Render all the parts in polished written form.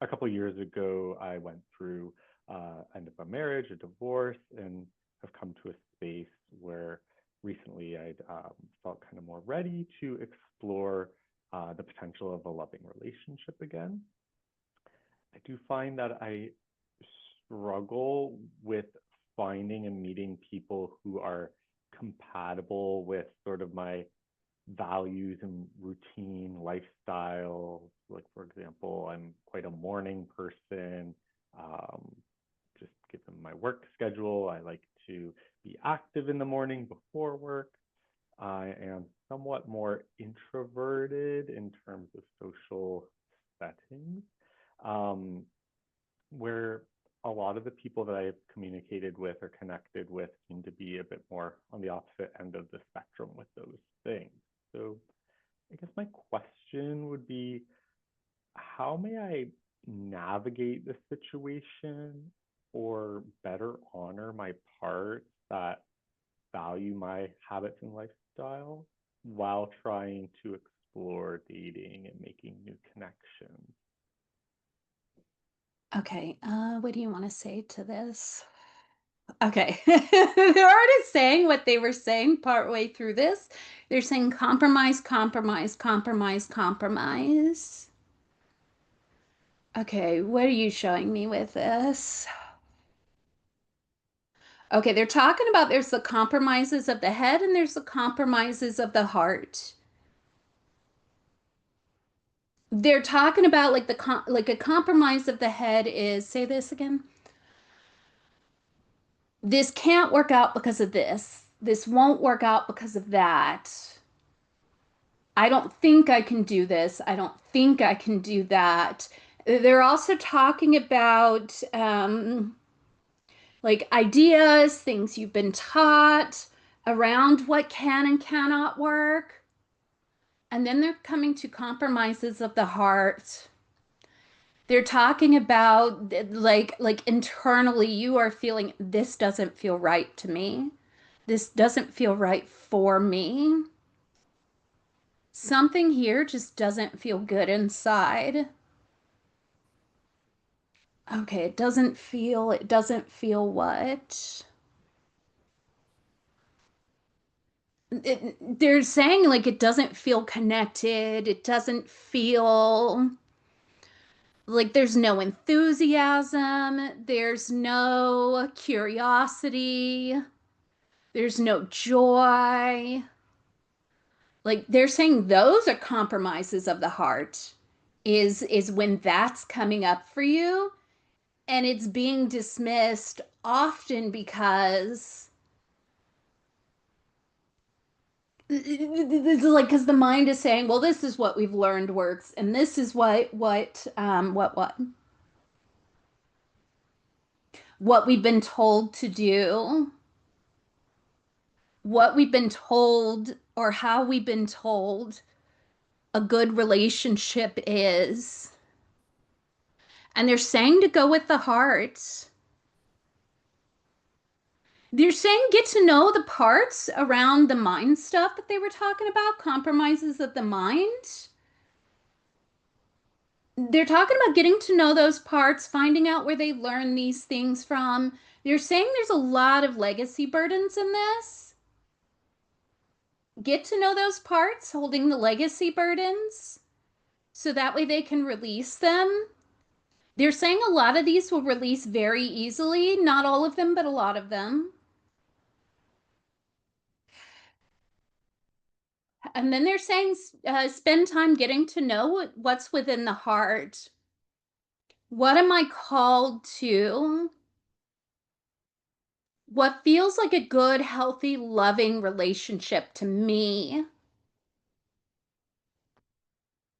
a couple of years ago, I went through end of a marriage, a divorce, and have come to a space where recently I'd felt kind of more ready to explore the potential of a loving relationship again. I do find that I struggle with finding and meeting people who are compatible with sort of my values and routine lifestyle. Like, for example, I'm quite a morning person. Um, just given my work schedule, I like to be active in the morning before work. I am somewhat more introverted in terms of social settings, um, where a lot of the people that I've communicated with or connected with seem to be a bit more on the opposite end of the spectrum with those things. So I guess my question would be, how may I navigate the situation or better honor my parts that value my habits and lifestyle while trying to explore dating and making new connections? Okay, what do you want to say to this? Okay, they're already saying what they were saying partway through this. They're saying compromise, compromise, compromise, compromise. Okay, what are you showing me with this? Okay, they're talking about there's the compromises of the head and there's the compromises of the heart. They're talking about like like a compromise of the head is, say this again. This can't work out because of this. This won't work out because of that. I don't think I can do this. I don't think I can do that. They're also talking about like ideas, things you've been taught around what can and cannot work. And then they're coming to compromises of the heart. They're talking about like internally you are feeling this doesn't feel right to me. This doesn't feel right for me. Something here just doesn't feel good inside. Okay, it doesn't feel what? They're saying like it doesn't feel connected. It doesn't feel like there's no enthusiasm. There's no curiosity. There's no joy. Like they're saying those are compromises of the heart is when that's coming up for you and it's being dismissed often because this is like because the mind is saying, well, this is what we've learned works and this is what we've been told to do, what we've been told or how we've been told a good relationship is. And they're saying to go with the heart. They're saying get to know the parts around the mind stuff that they were talking about, compromises of the mind. They're talking about getting to know those parts, finding out where they learn these things from. They're saying there's a lot of legacy burdens in this. Get to know those parts holding the legacy burdens so that way they can release them. They're saying a lot of these will release very easily, not all of them, but a lot of them. And then they're saying spend time getting to know what's within the heart. What am I called to? What feels like a good, healthy, loving relationship to me?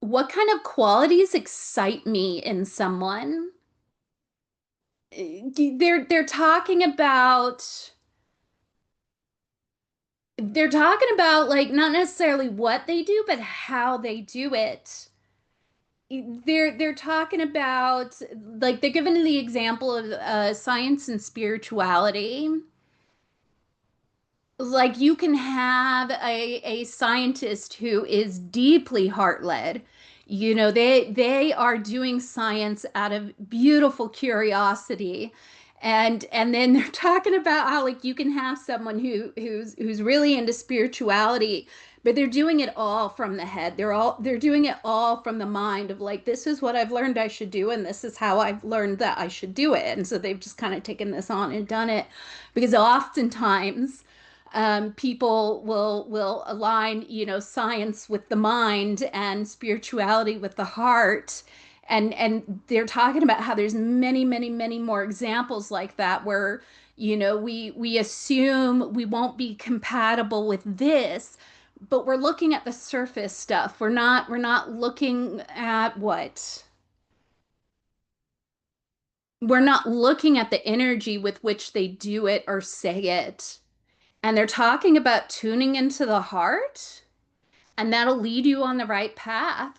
What kind of qualities excite me in someone? They're talking about like not necessarily what they do, but how they do it. They're talking about like they're giving the example of science and spirituality. Like you can have a scientist who is deeply heart led. They are doing science out of beautiful curiosity. And then they're talking about how like you can have someone who's really into spirituality, but they're doing it all from the head. They're doing it all from the mind of like, this is what I've learned I should do, and this is how I've learned that I should do it. And so they've just kind of taken this on and done it, because oftentimes people will align, science with the mind and spirituality with the heart. And they're talking about how there's many, many, many more examples like that where, we assume we won't be compatible with this, but we're looking at the surface stuff. We're not looking at what? We're not looking at the energy with which they do it or say it. And they're talking about tuning into the heart, and that'll lead you on the right path.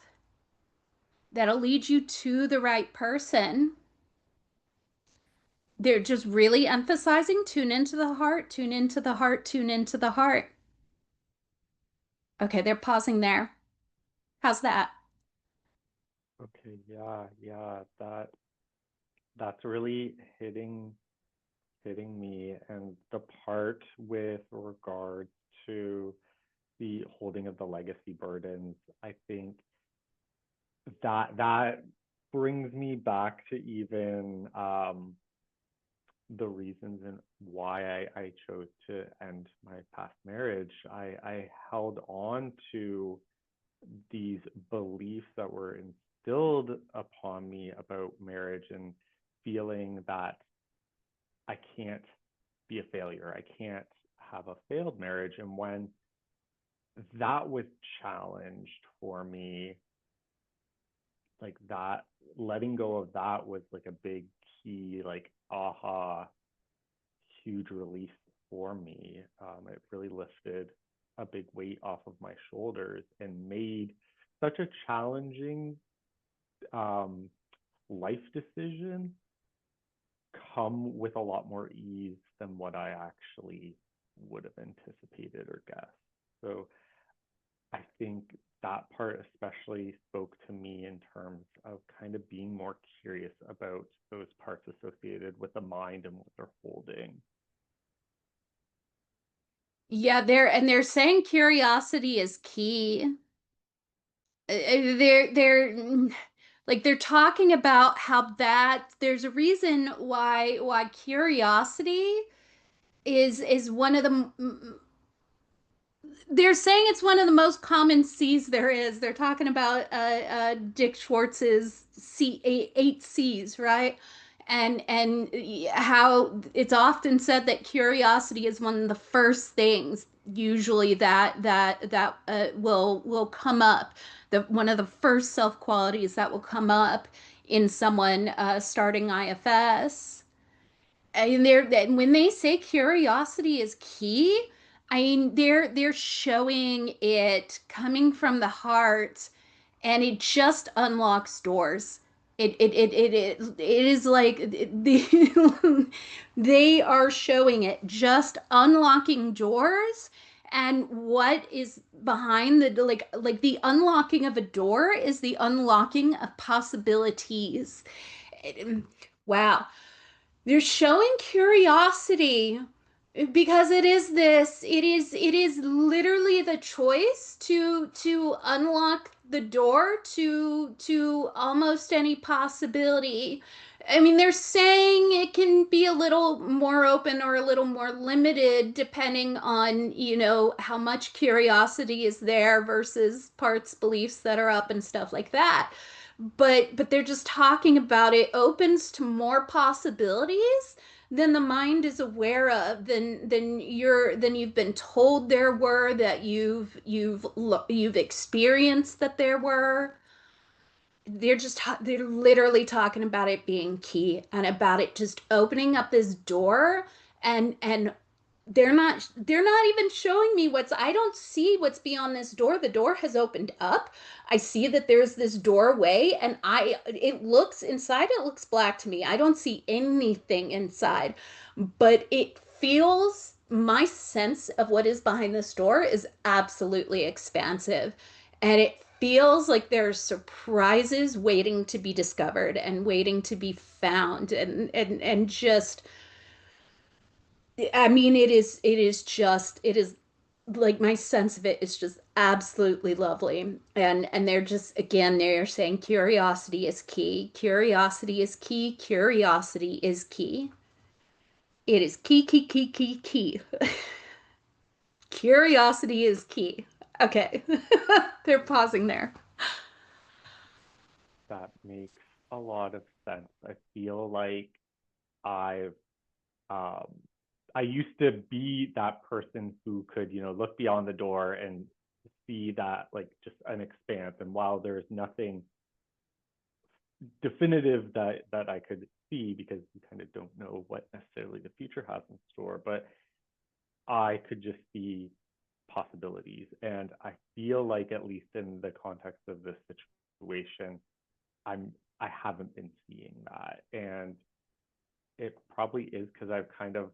That'll lead you to the right person. They're just really emphasizing tune into the heart, tune into the heart, tune into the heart. Okay, they're pausing there. How's that? Okay, yeah, yeah, that's really hitting me. And the part with regards to the holding of the legacy burdens, I think that brings me back to even the reasons and why I chose to end my past marriage. I held on to these beliefs that were instilled upon me about marriage, and feeling that I can't be a failure. I can't have a failed marriage. And when that was challenged for me, like that, letting go of that was like a big key, like aha, huge release for me. It really lifted a big weight off of my shoulders and made such a challenging um, life decision come with a lot more ease than what I actually would have anticipated or guessed. So I think that part especially spoke to me in terms of kind of being more curious about those parts associated with the mind and what they're holding. Yeah, they're saying curiosity is key. They're talking about how that there's a reason why curiosity is one of the they're saying it's one of the most common C's there is. They're talking about Dick Schwartz's eight C's, right? And how it's often said that curiosity is one of the first things usually that will come up. The one of the first self qualities that will come up in someone starting IFS. And when they say curiosity is key, I mean they're showing it coming from the heart, and it just unlocks doors. It is like they are showing it just unlocking doors. And what is behind like the unlocking of a door is the unlocking of possibilities. Wow, they're showing curiosity because it is literally the choice to unlock the door to almost any possibility. I mean, they're saying it can be a little more open or a little more limited depending on, how much curiosity is there versus parts beliefs that are up and stuff like that. But they're just talking about it opens to more possibilities than the mind is aware of, than you've been told there were, that you've experienced that there were. They're literally talking about it being key and about it just opening up this door. And they're not even showing me what's I don't see what's beyond this door. The door has opened up. I see that there's this doorway, and I it looks inside, it looks black to me. I don't see anything inside, but it feels my sense of what is behind this door is absolutely expansive, and it feels like there's surprises waiting to be discovered and waiting to be found and just I mean it is like my sense of it is just absolutely lovely. And they're just again they're saying curiosity is key. Curiosity is key. Curiosity is key. It is key, key, key, key, key. Curiosity is key. Okay. They're pausing there. That makes a lot of sense. I feel like I've um I used to be that person who could, look beyond the door and see that like just an expanse. And while there's nothing definitive that I could see because you kind of don't know what necessarily the future has in store, but I could just see possibilities. And I feel like at least in the context of this situation, I haven't been seeing that. And it probably is because I've kind of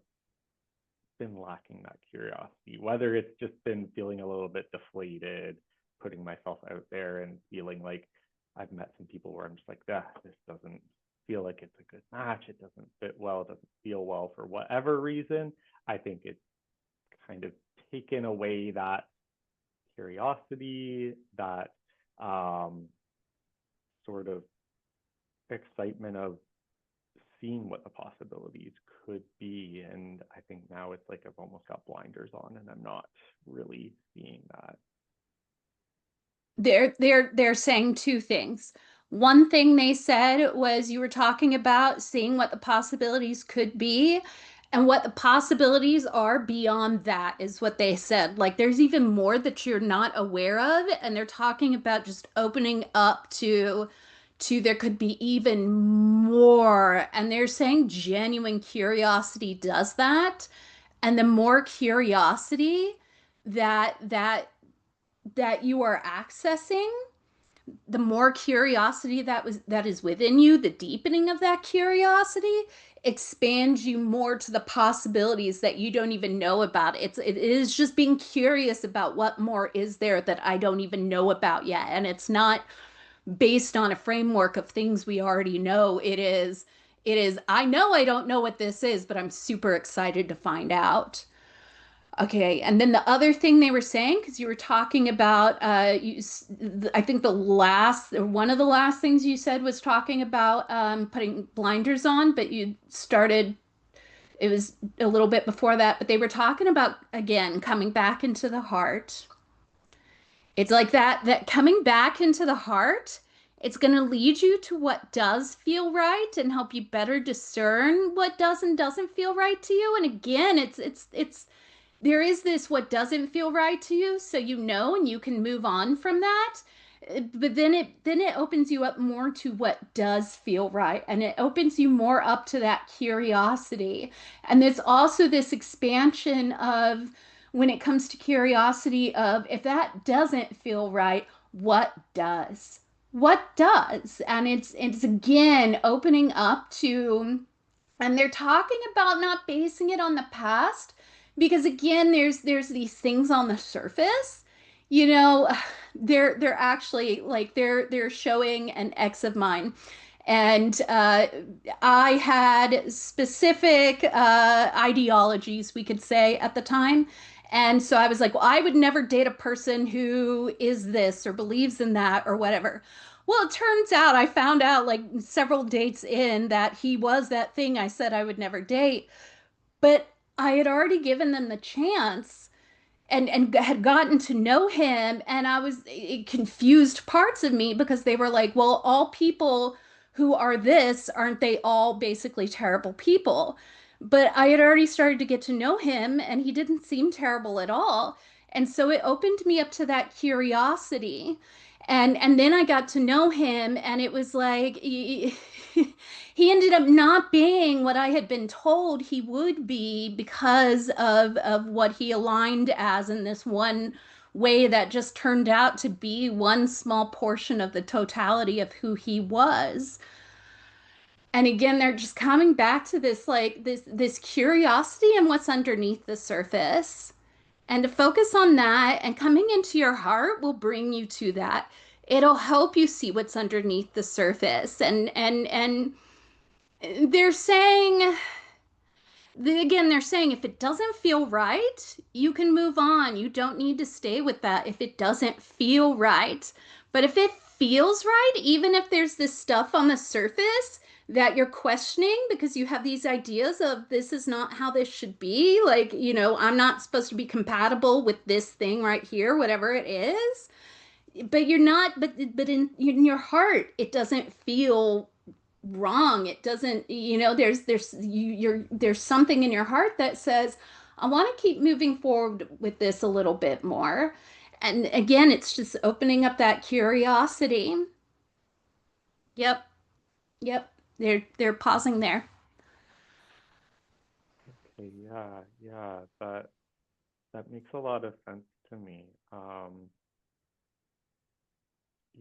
been lacking that curiosity, whether it's just been feeling a little bit deflated, putting myself out there and feeling like I've met some people where I'm just like, ah, this doesn't feel like it's a good match. It doesn't fit well. It doesn't feel well for whatever reason. I think it's kind of taken away that curiosity, that sort of excitement of seeing what the possibilities could be. And I think now it's like I've almost got blinders on and I'm not really seeing that. They're saying two things. One thing they said was you were talking about seeing what the possibilities could be, and what the possibilities are beyond that is what they said. Like there's even more that you're not aware of, and they're talking about just opening up to there could be even more. And they're saying genuine curiosity does that. And the more curiosity that that you are accessing, the more curiosity that is within you, the deepening of that curiosity expands you more to the possibilities that you don't even know about. It is just being curious about what more is there that I don't even know about yet. And it's not based on a framework of things we already know. It is I know I don't know what this is, but I'm super excited to find out. Okay, and then the other thing they were saying, because you were talking about, I think the last, or one of the last things you said was talking about putting blinders on, but you started, it was a little bit before that, but they were talking about, again, coming back into the heart. It's like that coming back into the heart, it's going to lead you to what does feel right and help you better discern what does and doesn't feel right to you. And again, it's there is this what doesn't feel right to you, so you know and you can move on from that. But then it opens you up more to what does feel right, and it opens you more up to that curiosity. And there's also this expansion of when it comes to curiosity of if that doesn't feel right, what does? What does? And it's again opening up to, and they're talking about not basing it on the past because again there's these things on the surface, you know. They're actually like they're showing an ex of mine, and I had specific ideologies, we could say, at the time. And so I was like, well, I would never date a person who is this or believes in that or whatever. Well, it turns out I found out like several dates in that he was that thing I said I would never date, but I had already given them the chance and had gotten to know him, and I was, it confused parts of me because they were like, well, all people who are this, aren't they all basically terrible people? But I had already started to get to know him and he didn't seem terrible at all. And so it opened me up to that curiosity. And then I got to know him, and it was like he ended up not being what I had been told he would be because of what he aligned as in this one way that just turned out to be one small portion of the totality of who he was. And again, they're just coming back to this like this curiosity and what's underneath the surface. And to focus on that and coming into your heart will bring you to that. It'll help you see what's underneath the surface. And they're saying again, they're saying if it doesn't feel right, you can move on. You don't need to stay with that if it doesn't feel right. But if it feels right, even if there's this stuff on the surface that you're questioning because you have these ideas of this is not how this should be, like, I'm not supposed to be compatible with this thing right here, whatever it is. But you're not, but in your heart, it doesn't feel wrong. It doesn't, there's something in your heart that says, I want to keep moving forward with this a little bit more. And again, it's just opening up that curiosity. Yep, yep. They're pausing there. Okay, yeah, yeah, that makes a lot of sense to me.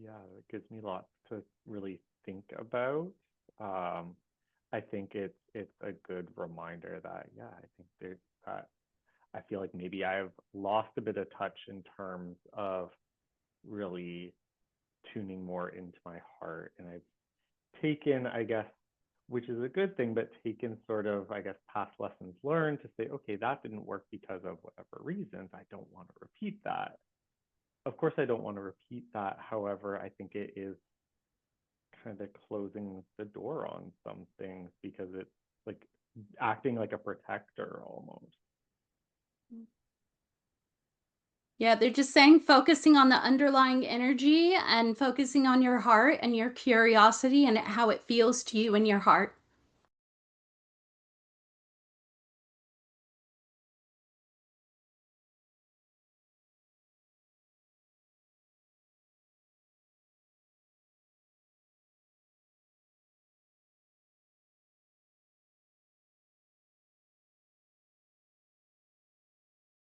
Yeah, it gives me lots to really think about. Um, I think it's a good reminder that yeah, I think there's I feel like maybe I've lost a bit of touch in terms of really tuning more into my heart, and I've taken, I guess, which is a good thing, but taken sort of, I guess, past lessons learned to say, okay, that didn't work because of whatever reasons. I don't want to repeat that. Of course, I don't want to repeat that. However, I think it is kind of closing the door on some things because it's like acting like a protector almost. Yeah, they're just saying focusing on the underlying energy and focusing on your heart and your curiosity and how it feels to you in your heart.